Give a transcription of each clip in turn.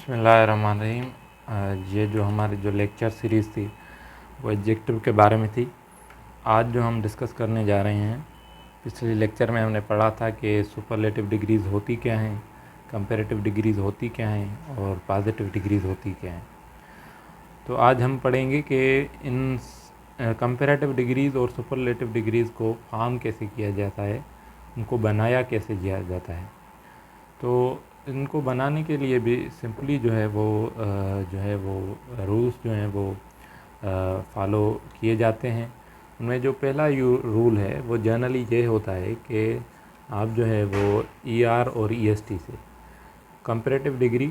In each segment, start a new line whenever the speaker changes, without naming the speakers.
बिस्मिल्लाहिर्रहमानिर्रहीम। ये जो हमारी जो लेक्चर सीरीज़ थी वो एडजेक्टिव के बारे में थी। आज जो हम डिस्कस करने जा रहे हैं, पिछले लेक्चर में हमने पढ़ा था कि सुपरलेटिव डिग्रीज़ होती क्या हैं, कंपैरेटिव डिग्रीज़ होती क्या हैं और पॉजिटिव डिग्रीज़ होती क्या हैं। तो आज हम पढ़ेंगे कि इन कंपैरेटिव डिग्रीज़ और सुपरलेटिव डिग्रीज़ को फॉर्म कैसे किया जाता है, उनको बनाया कैसे किया जाता है। तो इनको बनाने के लिए भी सिंपली जो है वो रूल्स जो हैं वो फॉलो किए जाते हैं। उनमें जो पहला रूल है वो जनरली ये होता है कि आप जो है वो ER और EST से कंपैरेटिव डिग्री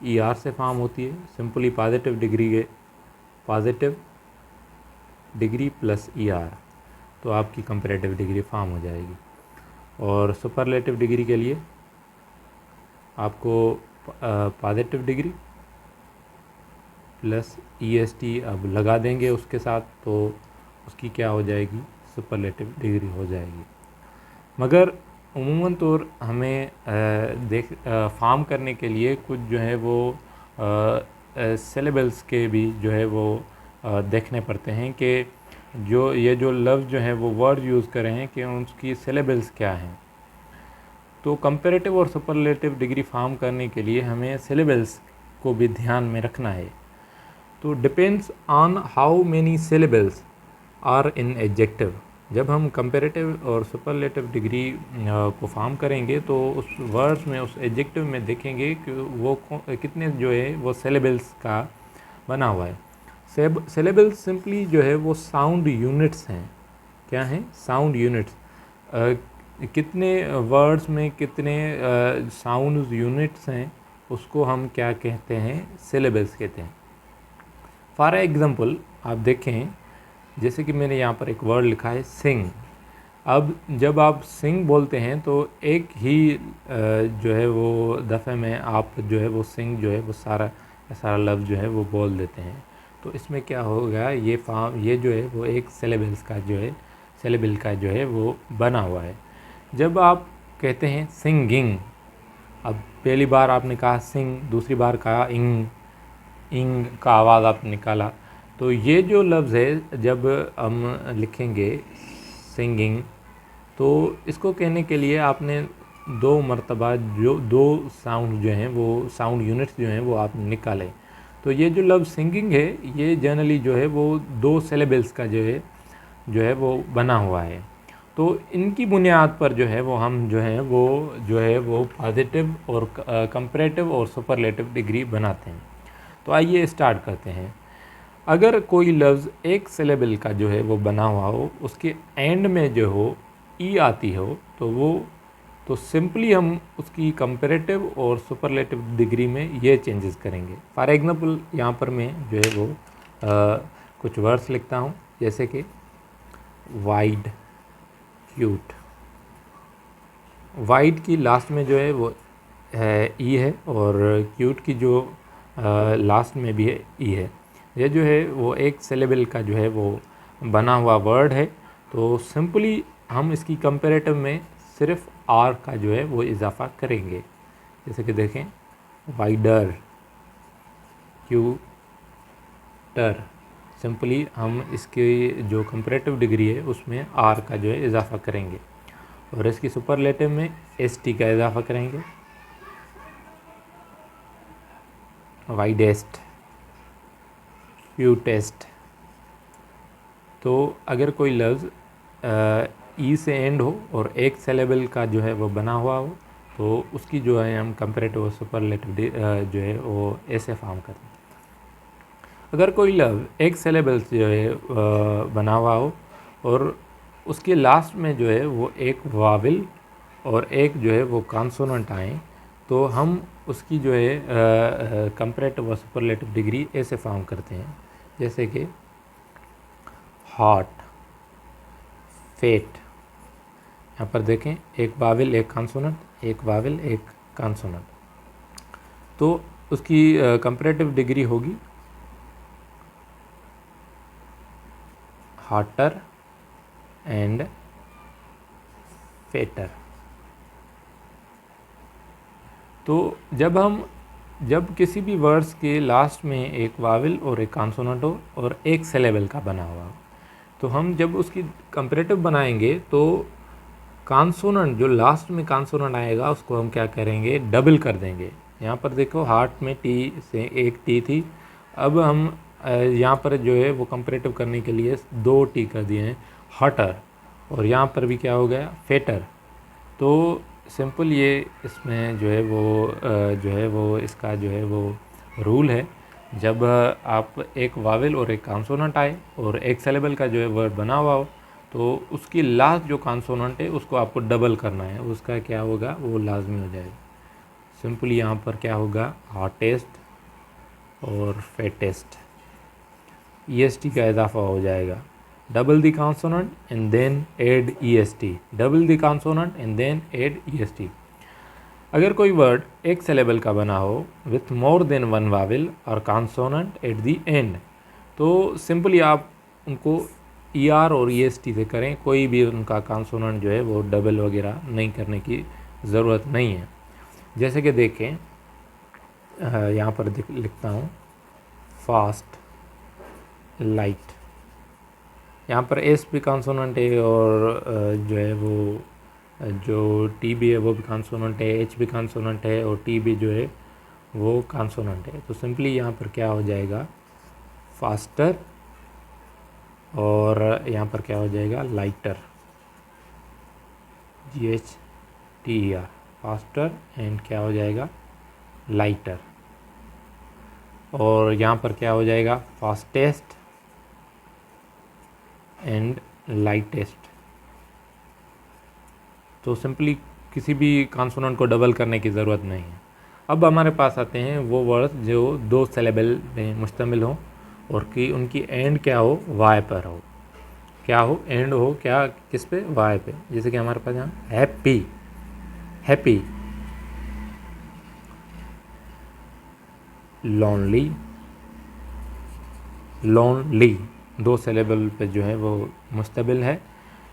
ER से फॉर्म होती है। Simply positive degree plus ER, तो आपकी कंपैरेटिव डिग्री फॉर्म हो जाएगी। और सुपरलेटिव डिग्री के लिए आपको पॉजिटिव डिग्री प्लस EST अब लगा देंगे उसके साथ, तो उसकी क्या हो जाएगी, सुपरलेटिव डिग्री हो जाएगी। मगर उमूमन तौर हमें फॉर्म करने के लिए कुछ जो है वो सिलेबल्स के भी जो है वो देखने पड़ते हैं कि जो लफ्ज़ जो है वो वर्ड यूज़ करें हैं कि उसकी सिलेबल्स क्या हैं। तो कंपैरेटिव और सुपरलेटिव डिग्री फॉर्म करने के लिए हमें सिलेबल्स को भी ध्यान में रखना है। तो depends on how many syllables are in adjective. जब हम कंपैरेटिव और सुपरलेटिव डिग्री को फॉर्म करेंगे तो उस वर्ड्स में, उस एडजेक्टिव में देखेंगे कि वो कितने जो है वो सिलेबल्स का बना हुआ है। सिलेबल्स सिंपली जो है वो साउंड यूनिट्स हैं। क्या हैं? Sound units. कितने वर्ड्स में कितने साउंड यूनिट्स हैं, उसको हम क्या कहते हैं, सिलेबल्स कहते हैं। फॉर एग्ज़ाम्पल आप देखें, जैसे कि मैंने यहाँ पर एक वर्ड लिखा है सिंग। अब जब आप सिंग बोलते हैं तो एक ही जो है वो दफ़े में आप जो है वो सिंग जो है वो सारा लफ्ज़ जो है वो बोल देते हैं। तो इसमें क्या होगा, ये जो है वो एक सिलेबल का जो है वो बना हुआ है। जब आप कहते हैं सिंगिंग, अब पहली बार आपने कहा सिंग, दूसरी बार कहा इंग का आवाज़ आप निकाला, तो ये जो लफ्ज़ है जब हम लिखेंगे सिंगिंग, तो इसको कहने के लिए आपने दो मरतबा जो दो साउंड जो हैं वो साउंड यूनिट्स जो हैं वो आप निकालें। तो ये जो लफ्ज़ सिंगिंग है ये जनरली जो है वो दो सिलेबल्स का जो है वो बना हुआ है। तो इनकी बुनियाद पर जो है वो हम जो है वो पॉजिटिव और कंपैरेटिव और सुपरलेटिव डिग्री बनाते हैं। तो आइए स्टार्ट करते हैं। अगर कोई लफ्ज़ एक सिलेबल का जो है वो बना हुआ हो, उसके एंड में जो हो ई आती हो, तो सिंपली हम उसकी कंपैरेटिव और सुपरलेटिव डिग्री में ये चेंजेस करेंगे। फॉर एग्जांपल यहाँ पर मैं जो है वो कुछ वर्ड्स लिखता हूँ, जैसे कि वाइड, क्यूट। वाइड की लास्ट में जो है वो ई है और क्यूट की जो लास्ट में भी है ई है। ये जो है वो एक सिलेबल का जो है वो बना हुआ वर्ड है। तो सिंपली हम इसकी कंपैरेटिव में सिर्फ आर का जो है वो इजाफा करेंगे। जैसे कि देखें, वाइडर, क्यूटर। सिंपली हम इसकी जो कंपैरेटिव डिग्री है उसमें आर का जो है इजाफा करेंगे और इसकी सुपरलेटिव में ST का इजाफा करेंगे, वाइडेस्ट, क्यूटेस्ट। तो अगर कोई लफ्ज़ ई से एंड हो और एक सिलेबल का जो है वो बना हुआ हो, तो उसकी जो है हम कंपैरेटिव और सुपरलेटिव जो है वो ऐसे फॉर्म करते हैं। अगर कोई लफ्ज़ एक सिलेबल जो है बना हुआ हो और उसके लास्ट में जो है वो एक वाविल और एक जो है वो कॉन्सोनेंट आए, तो हम उसकी जो है कंपैरेटिव और सुपरलेटिव डिग्री ऐसे फॉर्म करते हैं। जैसे कि हॉट, फेट। यहाँ पर देखें, एक वाविल एक कॉन्सोनेंट, एक वाविल एक कॉन्सोनेंट, तो उसकी कंपैरेटिव डिग्री होगी हॉटर एंड फेटर। जब किसी भी वर्ड्स के लास्ट में एक वावल और एक कॉन्सोनेंट हो और एक सिलेबल का बना हुआ हो, तो हम जब उसकी कंपैरेटिव बनाएंगे तो कॉन्सोनेंट जो लास्ट में कॉन्सोनेंट आएगा उसको हम क्या करेंगे, डबल कर देंगे। यहाँ पर देखो हार्ट में टी से एक टी थी, अब हम यहाँ पर जो है वो कंपैरेटिव करने के लिए 2 टी कर दिए हैं, हटर, और यहाँ पर भी क्या हो गया, फेटर। तो सिंपल ये इसमें जो है वो इसका जो है वो रूल है, जब आप एक वावल और एक कॉन्सोनेंट आए और एक सिलेबल का जो है वर्ड बना हुआ हो, तो उसकी लास्ट जो कॉन्सोनेंट है उसको आपको डबल करना है, उसका क्या होगा, वो लाजमी हो जाएगा। सिंपली यहाँ पर क्या होगा, हॉटेस्ट और फेटेस्ट, EST का इजाफा हो जाएगा। Double the consonant and then add EST, double the consonant and then add EST। अगर कोई वर्ड एक सिलेबल का बना हो with more than one vowel और कॉन्सोनेंट एट द एंड, तो सिंपली आप उनको ER और EST से करें, कोई भी उनका कॉन्सोनेंट जो है वो डबल वगैरह नहीं करने की ज़रूरत नहीं है। जैसे कि देखें यहाँ पर लिखता हूँ फास्ट, लाइट, यहाँ पर एस भी कॉन्सोनेंट है और जो है वो जो टी भी है वो भी कॉन्सोनेंट है, एच भी कॉन्सोनेंट है और टी भी जो है वो कॉन्सोनेंट है। तो सिंपली यहाँ पर क्या हो जाएगा, फास्टर, और यहाँ पर क्या हो जाएगा, लाइटर, GHTER, फास्टर एंड क्या हो जाएगा, लाइटर। और यहाँ पर क्या हो जाएगा, फास्टेस्ट एंड लाइटेस्ट। तो सिंपली किसी भी कॉन्सोनेंट को डबल करने की ज़रूरत नहीं है। अब हमारे पास आते हैं वो वर्ड्स जो 2 सिलेबल में मुश्तमिल हों और कि उनकी एंड क्या हो, वाई पर हो, क्या हो, एंड हो क्या, किस पे, वाई पे। जैसे कि हमारे पास यहाँ happy, happy, lonely, lonely, 2 syllable पे जो है वो मुश्तमिल है।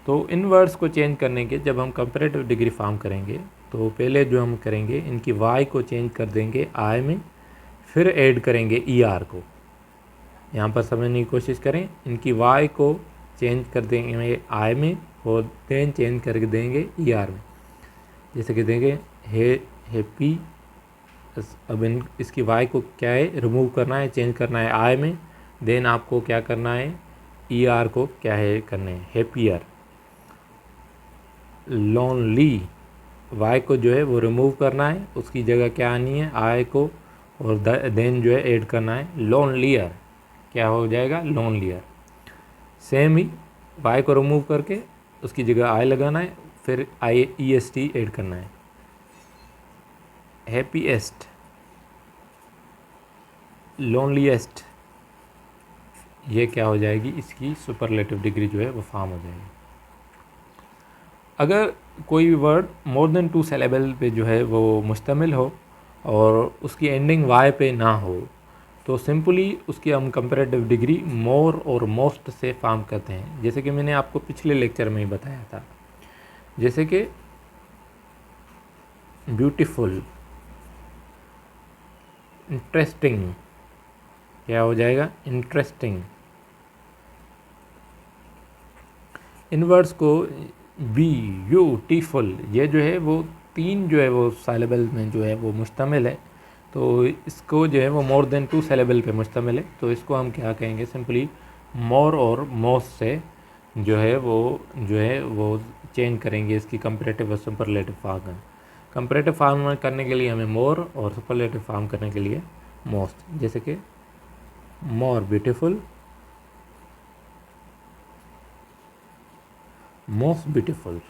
तो इन वर्ड्स को चेंज करने के जब हम कंपैरेटिव डिग्री फॉर्म करेंगे तो पहले जो हम करेंगे, इनकी वाई को चेंज कर देंगे आई में, फिर ऐड करेंगे ER को। यहाँ पर समझने की कोशिश करें, इनकी वाई को चेंज कर देंगे आई में और देन चेंज कर देंगे ER में। जैसे कि देंगे हैप्पी, अब इसकी वाई को क्या है, रिमूव करना है, चेंज करना है आई में, देन आपको क्या करना है, ER को क्या है करना है, हैप्पियर। लॉनली, वाई को जो है वो रिमूव करना है, उसकी जगह क्या आनी है, आई को, और देन जो है ऐड करना है लॉनलियर, क्या हो जाएगा, लॉनलियर। सेम ही वाई को रिमूव करके उसकी जगह आई लगाना है, फिर EST ऐड करना है, हैप्पीएस्ट, लोनलीएस्ट, ये क्या हो जाएगी, इसकी सुपरलेटिव डिग्री जो है वो फॉर्म हो जाएगी। अगर कोई भी वर्ड मोर देन 2 सिलेबल पे जो है वो मुश्तमिल हो और उसकी एंडिंग वाई पे ना हो, तो सिंपली उसकी हम कंपैरेटिव डिग्री मोर और मोस्ट से फॉर्म करते हैं। जैसे कि मैंने आपको पिछले लेक्चर में ही बताया था, जैसे कि ब्यूटीफुल, इंटरेस्टिंग, क्या हो जाएगा, इंटरेस्टिंग। इन वर्ड्स को ब्यूटीफुल, ये जो है वो 3 जो है वो सिलेबल में जो है वो मुश्तमिल है, तो इसको जो है वो मोर देन 2 सिलेबल पे मुश्तमिल है, तो इसको हम क्या कहेंगे, सिंपली मोर और मोस्ट से जो है वो चेंज करेंगे इसकी कंपैरेटिव और सुपरलेटिव फॉर्म। कंपैरेटिव फॉर्म करने के लिए हमें मोर और सुपरलेटिव फॉर्म करने के लिए मोस्ट। जैसे कि more beautiful, most beautiful,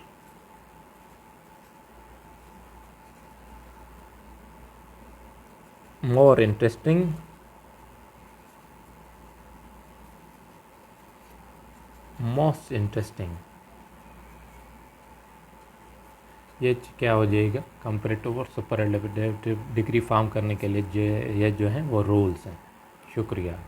more interesting, most interesting. ये क्या हो जाएगा, कंपैरेटिव और सुपरलेटिव डिग्री फॉर्म करने के लिए ये जो है वो रूल्स हैं। शुक्रिया।